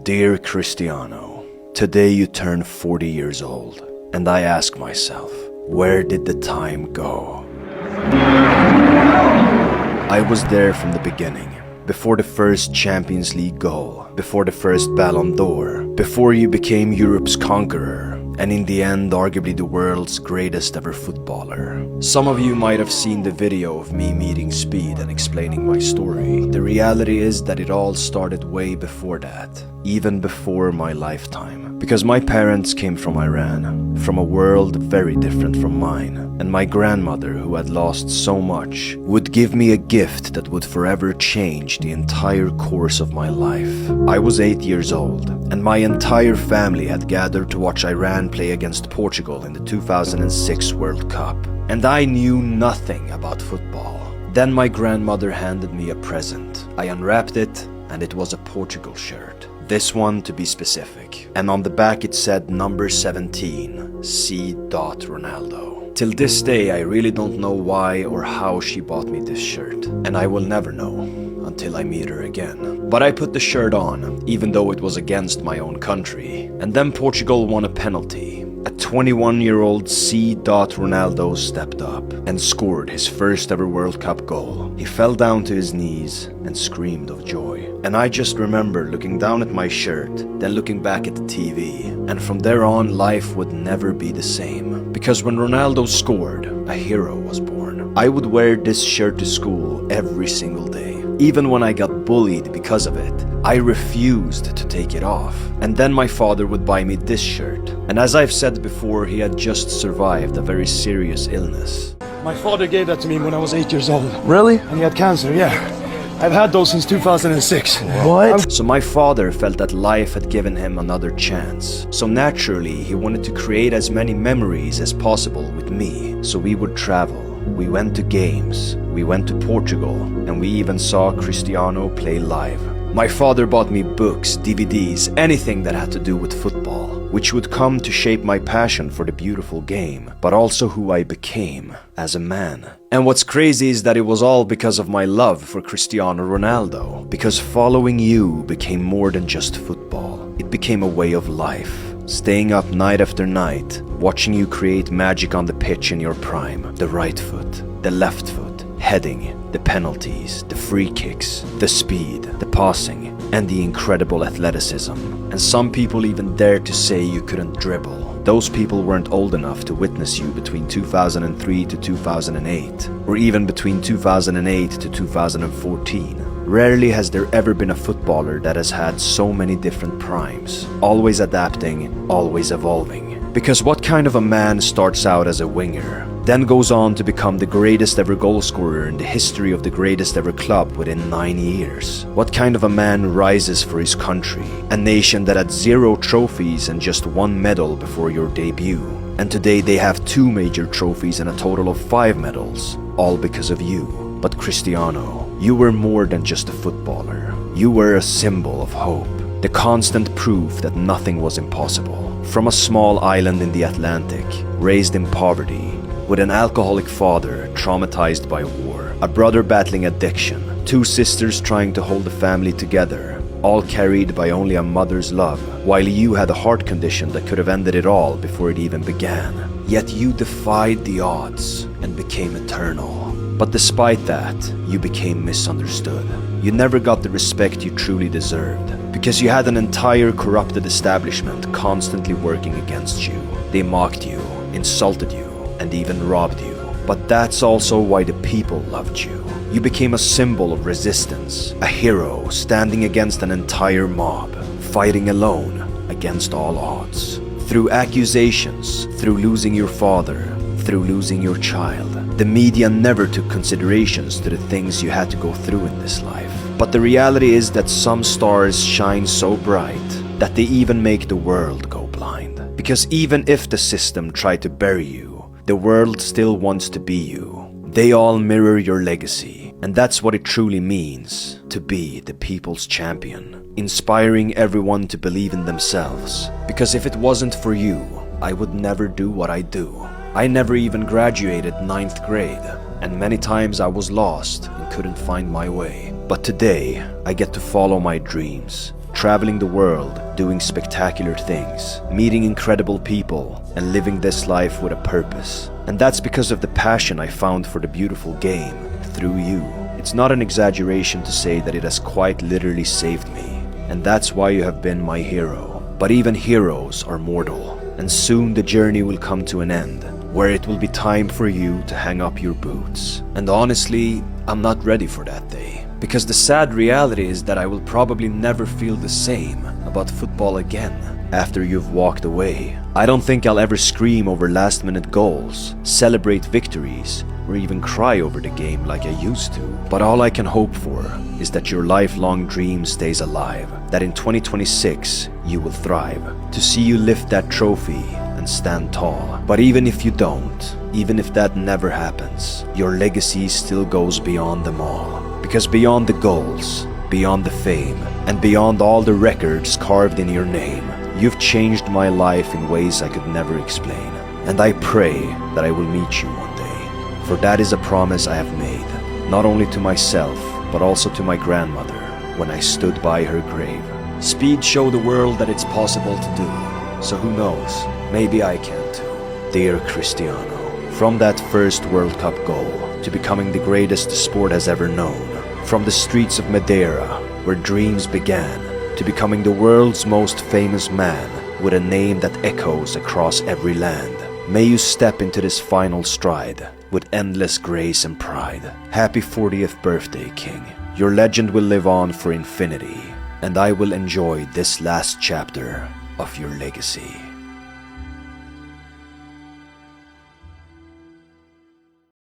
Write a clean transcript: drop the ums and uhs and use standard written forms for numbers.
Dear Cristiano, today you turn 40 years old, and I ask myself, where did the time go? I was there from the beginning, before the first Champions League goal, before the first Ballon d'Or, before you became Europe's conqueror, and in the end arguably the world's greatest ever footballer. Some of you might have seen the video of me meeting Speed and explaining my story. The reality is that it all started way before that, even before my lifetime. Because my parents came from Iran, from a world very different from mine, and my grandmother, who had lost so much, would give me a gift that would forever change the entire course of my life. I was 8 years old, and my entire family had gathered to watch Iran play against Portugal in the 2006 World Cup. And I knew nothing about football. Then my grandmother handed me a present. I unwrapped it, and it was a Portugal shirt. This one to be specific. And on the back it said number 17, C. Ronaldo. Till this day I really don't know why or how she bought me this shirt. And I will never know until I meet her again. But I put the shirt on, even though it was against my own country. And then Portugal won a penalty. A 21-year-old C. Ronaldo stepped up and scored his first ever World Cup goal. He fell down to his knees and screamed of joy. And I just remember looking down at my shirt, then looking back at the TV. And from there on, life would never be the same. Because when Ronaldo scored, a hero was born. I would wear this shirt to school every single day. Even when I got bullied because of it, I refused to take it off. And then my father would buy me this shirt. And as I've said before, he had just survived a very serious illness. My father gave that to me when I was 8 years old. Really? And he had cancer, yeah. I've had those since 2006. What? So my father felt that life had given him another chance. So naturally, he wanted to create as many memories as possible with me. So we would travel. We went to games. We went to Portugal. And we even saw Cristiano play live. My father bought me books, DVDs, anything that had to do with football, which would come to shape my passion for the beautiful game, but also who I became as a man. And what's crazy is that it was all because of my love for Cristiano Ronaldo, because following you became more than just football. It became a way of life. Staying up night after night, watching you create magic on the pitch in your prime. The right foot, the left foot, heading, the penalties, the free kicks, the speed, the passing, and the incredible athleticism. And some people even dared to say you couldn't dribble. Those people weren't old enough to witness you between 2003 to 2008, or even between 2008 to 2014. Rarely has there ever been a footballer that has had so many different primes, always adapting, always evolving. Because what kind of a man starts out as a winger, then goes on to become the greatest ever goal scorer in the history of the greatest ever club within 9 years? What kind of a man rises for his country, a nation that had 0 trophies and just 1 medal before your debut? And today they have 2 major trophies and a total of 5 medals, all because of you. But Cristiano, you were more than just a footballer. You were a symbol of hope, the constant proof that nothing was impossible. From a small island in the Atlantic, raised in poverty, with an alcoholic father traumatized by war, a brother battling addiction, 2 sisters trying to hold the family together, all carried by only a mother's love, while you had a heart condition that could have ended it all before it even began. Yet you defied the odds and became eternal. But despite that, you became misunderstood. You never got the respect you truly deserved, because you had an entire corrupted establishment constantly working against you. They mocked you, insulted you, and even robbed you. But that's also why the people loved you. You became a symbol of resistance, a hero standing against an entire mob, fighting alone against all odds. Through accusations, through losing your father, through losing your child, the media never took considerations to the things you had to go through in this life. But the reality is that some stars shine so bright that they even make the world go blind. Because even if the system tried to bury you, the world still wants to be you. They all mirror your legacy, and that's what it truly means to be the people's champion, inspiring everyone to believe in themselves. Because if it wasn't for you, I would never do what I do. I never even graduated 9th grade, and many times I was lost and couldn't find my way. But today, I get to follow my dreams, traveling the world, doing spectacular things, meeting incredible people, and living this life with a purpose. And that's because of the passion I found for the beautiful game through you. It's not an exaggeration to say that it has quite literally saved me, and that's why you have been my hero. But even heroes are mortal, and soon the journey will come to an end, where it will be time for you to hang up your boots. And honestly, I'm not ready for that day, because the sad reality is that I will probably never feel the same about football again after you've walked away. I don't think I'll ever scream over last-minute goals, celebrate victories, or even cry over the game like I used to. But all I can hope for is that your lifelong dream stays alive, that in 2026 you will thrive, to see you lift that trophy and stand tall. But even if you don't, even if that never happens, your legacy still goes beyond them all. Because beyond the goals, beyond the fame, and beyond all the records carved in your name, you've changed my life in ways I could never explain. And I pray that I will meet you one day, for that is a promise I have made, not only to myself, but also to my grandmother when I stood by her grave. Speed showed the world that it's possible to do, so who knows, maybe I can too. Dear Cristiano, from that first World Cup goal to becoming the greatest the sport has ever known, from the streets of Madeira, where dreams began, to becoming the world's most famous man with a name that echoes across every land. May you step into this final stride with endless grace and pride. Happy 40th birthday, King. Your legend will live on for infinity, and I will enjoy this last chapter of your legacy.